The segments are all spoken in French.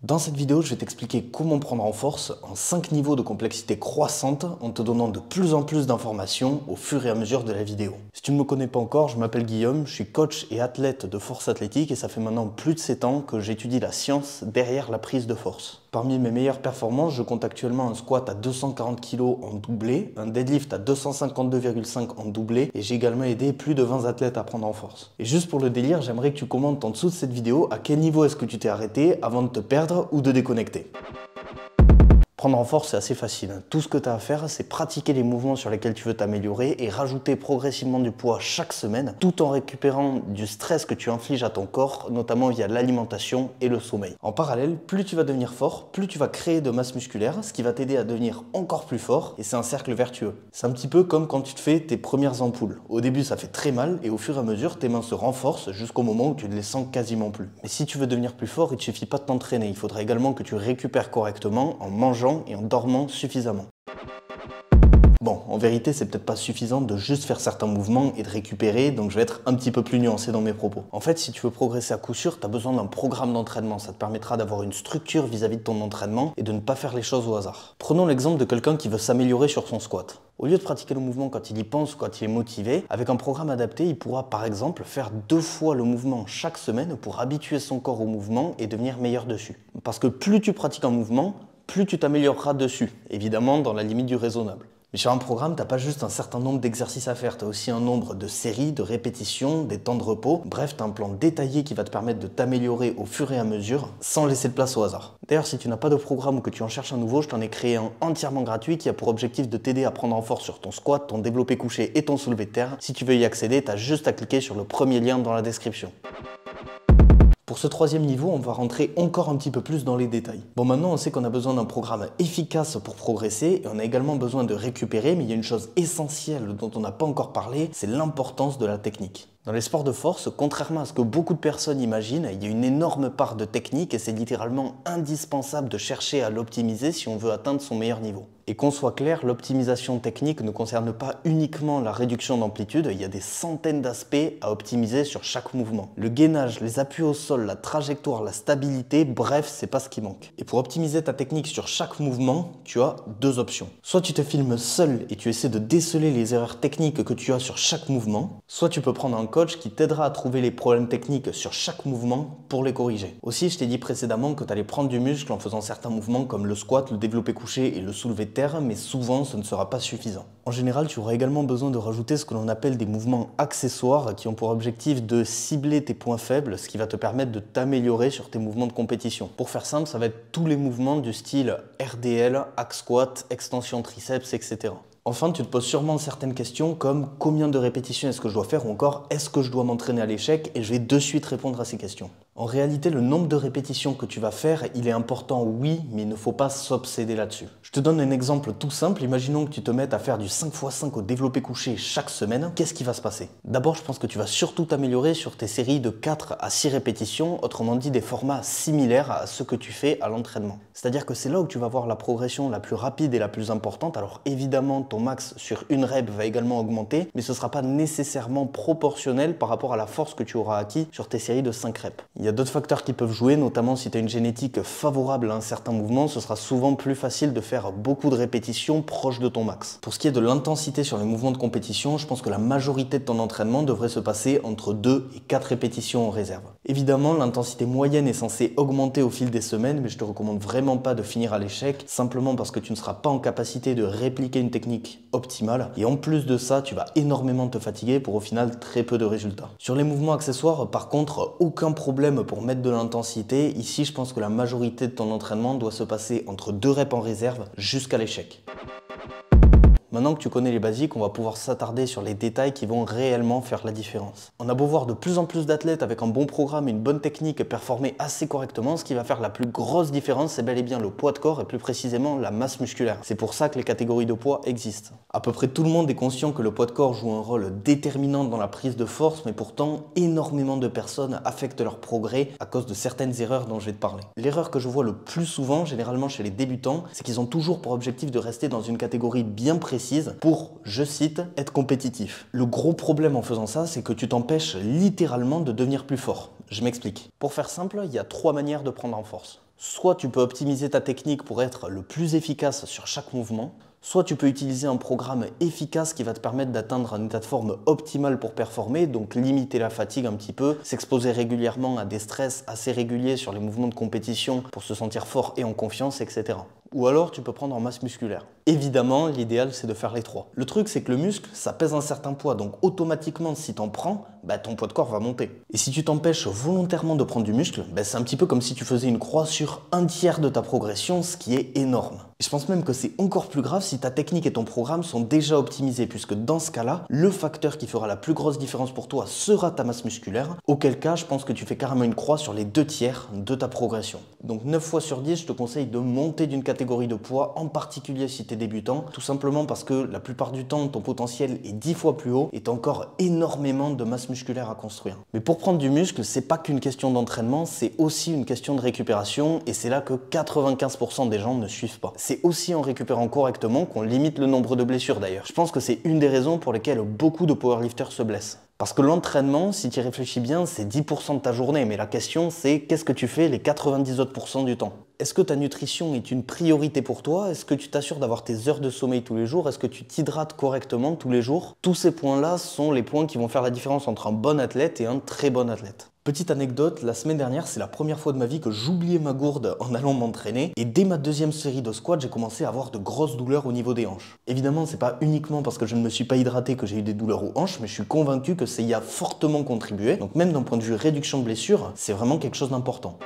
Dans cette vidéo, je vais t'expliquer comment prendre en force en 5 niveaux de complexité croissante en te donnant de plus en plus d'informations au fur et à mesure de la vidéo. Si tu ne me connais pas encore, je m'appelle Guillaume, je suis coach et athlète de force athlétique et ça fait maintenant plus de 7 ans que j'étudie la science derrière la prise de force. Parmi mes meilleures performances, je compte actuellement un squat à 240 kg en doublé, un deadlift à 252,5 en doublé et j'ai également aidé plus de 20 athlètes à prendre en force. Et juste pour le délire, j'aimerais que tu commentes en dessous de cette vidéo à quel niveau est-ce que tu t'es arrêté avant de te perdre ou de déconnecter. Prendre en force, c'est assez facile. Tout ce que tu as à faire, c'est pratiquer les mouvements sur lesquels tu veux t'améliorer et rajouter progressivement du poids chaque semaine, tout en récupérant du stress que tu infliges à ton corps, notamment via l'alimentation et le sommeil. En parallèle, plus tu vas devenir fort, plus tu vas créer de masse musculaire, ce qui va t'aider à devenir encore plus fort, et c'est un cercle vertueux. C'est un petit peu comme quand tu te fais tes premières ampoules. Au début, ça fait très mal, et au fur et à mesure, tes mains se renforcent jusqu'au moment où tu ne les sens quasiment plus. Mais si tu veux devenir plus fort, il ne suffit pas de t'entraîner, il faudra également que tu récupères correctement en mangeant et en dormant suffisamment. Bon, en vérité, c'est peut-être pas suffisant de juste faire certains mouvements et de récupérer, donc je vais être un petit peu plus nuancé dans mes propos. En fait, si tu veux progresser à coup sûr, tu as besoin d'un programme d'entraînement. Ça te permettra d'avoir une structure vis-à-vis de ton entraînement et de ne pas faire les choses au hasard. Prenons l'exemple de quelqu'un qui veut s'améliorer sur son squat. Au lieu de pratiquer le mouvement quand il y pense ou quand il est motivé, avec un programme adapté, il pourra par exemple faire 2 fois le mouvement chaque semaine pour habituer son corps au mouvement et devenir meilleur dessus. Parce que plus tu pratiques un mouvement, plus tu t'amélioreras dessus, évidemment dans la limite du raisonnable. Mais sur un programme, tu n'as pas juste un certain nombre d'exercices à faire, tu as aussi un nombre de séries, de répétitions, des temps de repos. Bref, tu as un plan détaillé qui va te permettre de t'améliorer au fur et à mesure, sans laisser de place au hasard. D'ailleurs, si tu n'as pas de programme ou que tu en cherches un nouveau, je t'en ai créé un entièrement gratuit qui a pour objectif de t'aider à prendre en force sur ton squat, ton développé couché et ton soulevé de terre. Si tu veux y accéder, tu as juste à cliquer sur le premier lien dans la description. Pour ce troisième niveau, on va rentrer encore un petit peu plus dans les détails. Bon, maintenant on sait qu'on a besoin d'un programme efficace pour progresser et on a également besoin de récupérer, mais il y a une chose essentielle dont on n'a pas encore parlé, c'est l'importance de la technique. Dans les sports de force, contrairement à ce que beaucoup de personnes imaginent, il y a une énorme part de technique et c'est littéralement indispensable de chercher à l'optimiser si on veut atteindre son meilleur niveau. Et qu'on soit clair, l'optimisation technique ne concerne pas uniquement la réduction d'amplitude, il y a des centaines d'aspects à optimiser sur chaque mouvement. Le gainage, les appuis au sol, la trajectoire, la stabilité, bref, c'est pas ce qui manque. Et pour optimiser ta technique sur chaque mouvement, tu as 2 options. Soit tu te filmes seul et tu essaies de déceler les erreurs techniques que tu as sur chaque mouvement, soit tu peux prendre un coach qui t'aidera à trouver les problèmes techniques sur chaque mouvement pour les corriger. Aussi, je t'ai dit précédemment que tu allais prendre du muscle en faisant certains mouvements comme le squat, le développé couché et le soulevé de terre, mais souvent ce ne sera pas suffisant. En général, tu auras également besoin de rajouter ce que l'on appelle des mouvements accessoires qui ont pour objectif de cibler tes points faibles, ce qui va te permettre de t'améliorer sur tes mouvements de compétition. Pour faire simple, ça va être tous les mouvements du style RDL, hack squat, extension triceps, etc. Enfin, tu te poses sûrement certaines questions comme combien de répétitions est-ce que je dois faire ou encore est-ce que je dois m'entraîner à l'échec, et je vais de suite répondre à ces questions. En réalité, le nombre de répétitions que tu vas faire, il est important, oui, mais il ne faut pas s'obséder là-dessus. Je te donne un exemple tout simple. Imaginons que tu te mettes à faire du 5x5 au développé couché chaque semaine. Qu'est-ce qui va se passer? D'abord, je pense que tu vas surtout t'améliorer sur tes séries de 4 à 6 répétitions, autrement dit des formats similaires à ceux que tu fais à l'entraînement. C'est-à-dire que c'est là où tu vas voir la progression la plus rapide et la plus importante. Alors évidemment, ton max sur une rep va également augmenter, mais ce ne sera pas nécessairement proportionnel par rapport à la force que tu auras acquis sur tes séries de 5 reps. Il y a d'autres facteurs qui peuvent jouer, notamment si tu as une génétique favorable à un certain mouvement, ce sera souvent plus facile de faire beaucoup de répétitions proches de ton max. Pour ce qui est de l'intensité sur les mouvements de compétition, je pense que la majorité de ton entraînement devrait se passer entre 2 et 4 répétitions en réserve. Évidemment, l'intensité moyenne est censée augmenter au fil des semaines, mais je te recommande vraiment pas de finir à l'échec, simplement parce que tu ne seras pas en capacité de répliquer une technique optimale, et en plus de ça, tu vas énormément te fatiguer pour au final très peu de résultats. Sur les mouvements accessoires, par contre, aucun problème pour mettre de l'intensité. Ici, je pense que la majorité de ton entraînement doit se passer entre 2 reps en réserve jusqu'à l'échec. Maintenant que tu connais les basiques, on va pouvoir s'attarder sur les détails qui vont réellement faire la différence. On a beau voir de plus en plus d'athlètes avec un bon programme et une bonne technique performer assez correctement, ce qui va faire la plus grosse différence, c'est bel et bien le poids de corps et plus précisément la masse musculaire. C'est pour ça que les catégories de poids existent. À peu près tout le monde est conscient que le poids de corps joue un rôle déterminant dans la prise de force, mais pourtant énormément de personnes affectent leur progrès à cause de certaines erreurs dont je vais te parler. L'erreur que je vois le plus souvent, généralement chez les débutants, c'est qu'ils ont toujours pour objectif de rester dans une catégorie bien précise pour, je cite, être compétitif. Le gros problème en faisant ça, c'est que tu t'empêches littéralement de devenir plus fort. Je m'explique. Pour faire simple, il y a 3 manières de prendre en force. Soit tu peux optimiser ta technique pour être le plus efficace sur chaque mouvement, soit tu peux utiliser un programme efficace qui va te permettre d'atteindre un état de forme optimal pour performer, donc limiter la fatigue un petit peu, s'exposer régulièrement à des stress assez réguliers sur les mouvements de compétition pour se sentir fort et en confiance, etc. Ou alors tu peux prendre en masse musculaire. Évidemment, l'idéal c'est de faire les trois. Le truc c'est que le muscle, ça pèse un certain poids, donc automatiquement si t'en prends, ton poids de corps va monter. Et si tu t'empêches volontairement de prendre du muscle, c'est un petit peu comme si tu faisais une croix sur un tiers de ta progression, ce qui est énorme. Et je pense même que c'est encore plus grave si ta technique et ton programme sont déjà optimisés, puisque dans ce cas-là, le facteur qui fera la plus grosse différence pour toi sera ta masse musculaire, auquel cas je pense que tu fais carrément une croix sur les 2 tiers de ta progression. Donc 9 fois sur 10, je te conseille de monter d'une catégorie de poids, en particulier si tu es débutant, tout simplement parce que la plupart du temps, ton potentiel est 10 fois plus haut et tu as encore énormément de masse musculaire à construire. Mais pour prendre du muscle, c'est pas qu'une question d'entraînement, c'est aussi une question de récupération et c'est là que 95% des gens ne suivent pas. C'est aussi en récupérant correctement qu'on limite le nombre de blessures d'ailleurs. Je pense que c'est une des raisons pour lesquelles beaucoup de powerlifters se blessent. Parce que l'entraînement, si tu y réfléchis bien, c'est 10% de ta journée. Mais la question, c'est qu'est-ce que tu fais les 90 autres % du temps? Est-ce que ta nutrition est une priorité pour toi? Est-ce que tu t'assures d'avoir tes heures de sommeil tous les jours? Est-ce que tu t'hydrates correctement tous les jours? Tous ces points-là sont les points qui vont faire la différence entre un bon athlète et un très bon athlète. Petite anecdote, la semaine dernière, c'est la première fois de ma vie que j'oubliais ma gourde en allant m'entraîner et dès ma deuxième série de squats, j'ai commencé à avoir de grosses douleurs au niveau des hanches. Évidemment, c'est pas uniquement parce que je ne me suis pas hydraté que j'ai eu des douleurs aux hanches, mais je suis convaincu que ça y a fortement contribué. Donc même d'un point de vue réduction de blessures, c'est vraiment quelque chose d'important.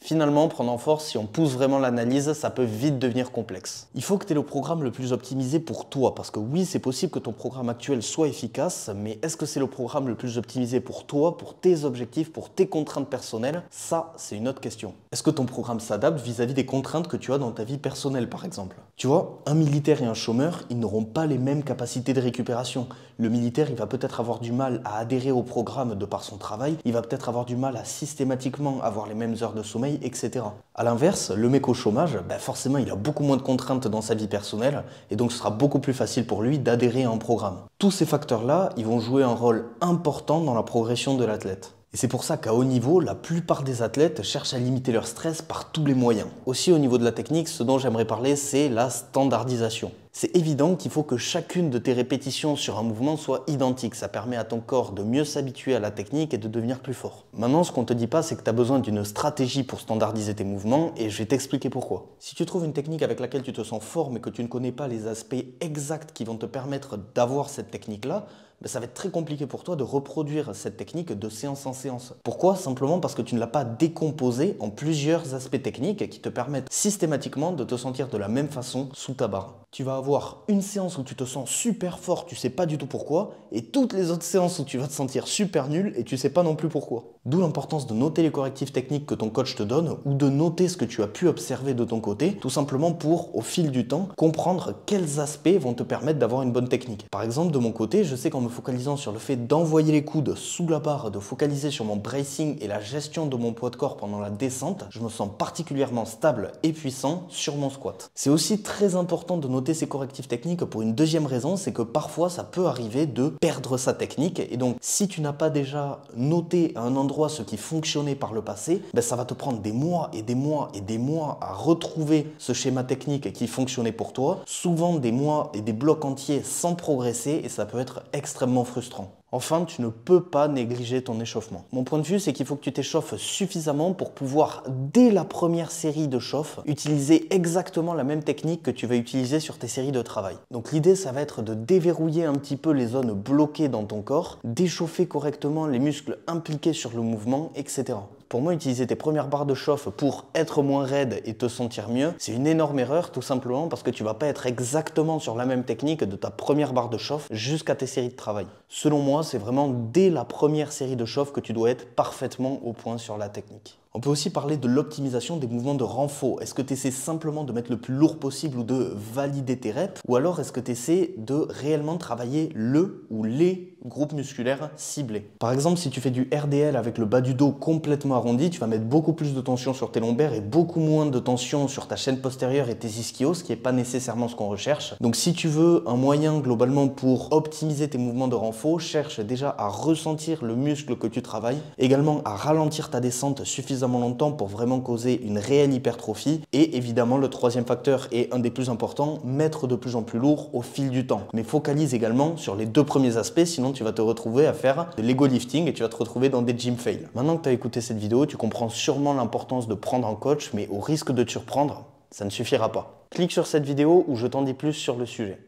Finalement, prendre en force, si on pousse vraiment l'analyse, ça peut vite devenir complexe. Il faut que tu aies le programme le plus optimisé pour toi, parce que oui, c'est possible que ton programme actuel soit efficace, mais est-ce que c'est le programme le plus optimisé pour toi, pour tes objectifs, pour tes contraintes personnelles? Ça, c'est une autre question. Est-ce que ton programme s'adapte vis-à-vis des contraintes que tu as dans ta vie personnelle, par exemple? Tu vois, un militaire et un chômeur, ils n'auront pas les mêmes capacités de récupération. Le militaire, il va peut-être avoir du mal à adhérer au programme de par son travail, il va peut-être avoir du mal à systématiquement avoir les mêmes heures de sommeil, etc. A l'inverse, le mec au chômage, forcément il a beaucoup moins de contraintes dans sa vie personnelle et donc ce sera beaucoup plus facile pour lui d'adhérer à un programme. Tous ces facteurs-là, ils vont jouer un rôle important dans la progression de l'athlète. Et c'est pour ça qu'à haut niveau, la plupart des athlètes cherchent à limiter leur stress par tous les moyens. Aussi au niveau de la technique, ce dont j'aimerais parler, c'est la standardisation. C'est évident qu'il faut que chacune de tes répétitions sur un mouvement soit identique. Ça permet à ton corps de mieux s'habituer à la technique et de devenir plus fort. Maintenant, ce qu'on ne te dit pas, c'est que tu as besoin d'une stratégie pour standardiser tes mouvements et je vais t'expliquer pourquoi. Si tu trouves une technique avec laquelle tu te sens fort mais que tu ne connais pas les aspects exacts qui vont te permettre d'avoir cette technique-là, ça va être très compliqué pour toi de reproduire cette technique de séance en séance. Pourquoi? Simplement parce que tu ne l'as pas décomposée en plusieurs aspects techniques qui te permettent systématiquement de te sentir de la même façon sous ta barre. Tu vas avoir une séance où tu te sens super fort, tu sais pas du tout pourquoi, et toutes les autres séances où tu vas te sentir super nul et tu sais pas non plus pourquoi. D'où l'importance de noter les correctifs techniques que ton coach te donne ou de noter ce que tu as pu observer de ton côté, tout simplement pour, au fil du temps, comprendre quels aspects vont te permettre d'avoir une bonne technique. Par exemple, de mon côté, je sais qu'en me focalisant sur le fait d'envoyer les coudes sous la barre, de focaliser sur mon bracing et la gestion de mon poids de corps pendant la descente, je me sens particulièrement stable et puissant sur mon squat. C'est aussi très important de noter ces correctifs techniques pour une deuxième raison, c'est que parfois ça peut arriver de perdre sa technique et donc si tu n'as pas déjà noté à un endroit ce qui fonctionnait par le passé, ça va te prendre des mois et des mois et des mois à retrouver ce schéma technique qui fonctionnait pour toi, souvent des mois et des blocs entiers sans progresser et ça peut être extrêmement frustrant. Enfin, tu ne peux pas négliger ton échauffement. Mon point de vue, c'est qu'il faut que tu t'échauffes suffisamment pour pouvoir, dès la première série de chauffe, utiliser exactement la même technique que tu vas utiliser sur tes séries de travail. Donc l'idée, ça va être de déverrouiller un petit peu les zones bloquées dans ton corps, d'échauffer correctement les muscles impliqués sur le mouvement, etc. Pour moi, utiliser tes premières barres de chauffe pour être moins raide et te sentir mieux, c'est une énorme erreur tout simplement parce que tu vas pas être exactement sur la même technique de ta première barre de chauffe jusqu'à tes séries de travail. Selon moi, c'est vraiment dès la première série de chauffe que tu dois être parfaitement au point sur la technique. On peut aussi parler de l'optimisation des mouvements de renfort. Est-ce que tu essaies simplement de mettre le plus lourd possible ou de valider tes reps? Ou alors est-ce que tu essaies de réellement travailler le ou les groupes musculaires ciblés? Par exemple, si tu fais du RDL avec le bas du dos complètement arrondi, tu vas mettre beaucoup plus de tension sur tes lombaires et beaucoup moins de tension sur ta chaîne postérieure et tes ischios, ce qui n'est pas nécessairement ce qu'on recherche. Donc si tu veux un moyen globalement pour optimiser tes mouvements de renfort, d'infos, cherche déjà à ressentir le muscle que tu travailles, également à ralentir ta descente suffisamment longtemps pour vraiment causer une réelle hypertrophie. Et évidemment, le troisième facteur et un des plus importants, mettre de plus en plus lourd au fil du temps. Mais focalise également sur les deux premiers aspects, sinon tu vas te retrouver à faire de l'ego lifting et tu vas te retrouver dans des gym fails. Maintenant que tu as écouté cette vidéo, tu comprends sûrement l'importance de prendre un coach, mais au risque de te surprendre, ça ne suffira pas. Clique sur cette vidéo où je t'en dis plus sur le sujet.